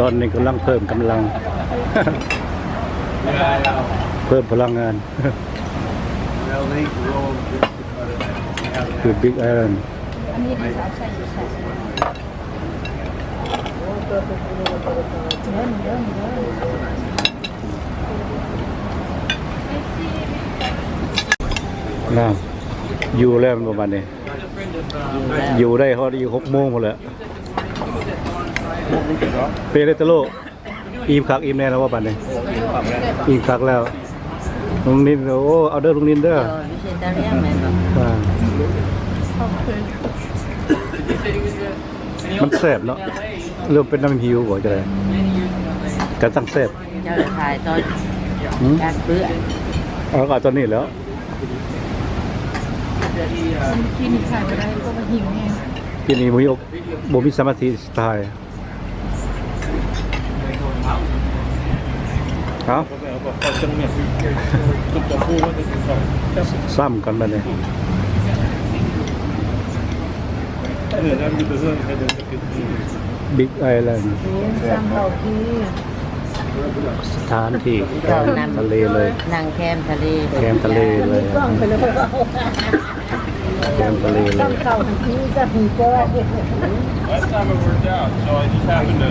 อนนี้กำลังเพิ่มกำลัง เพิ่มพลังงาน คือบิ๊กไอรอนอันนี้ที่สาวใส่อยู่ใส่เริ่มน้ำอยู่แล้วมันประมาณนี้อยู่ได้เขาได้อยู่6 โมงหมดแล้วเปรตโลอิ่มคักอิ่มแน่แล้วว่าปันนี้อิ่มคักแล้วลุงนินโอ้เอาเด้อลุงนินเด้อมันแซ่บเนาะเริ่มเป็นน้ำหิวบ่จะได้การตั้งแซ่บเจ้าจะถ่ายตอนการเบื่อเอาก็ตอนนี้แล้วกินอีกขายไปได้ก็มาหิวไงทีนี้บ่มีสมาธิสไตล์เอาซ้ำกันมาเนี่ยบิ๊กไอแลนด์สถานที่ทะเลเลยนั่งแคมทะเลแคมทะเลเลยแคมทะเลเลย Last time it worked out, so I just happened to.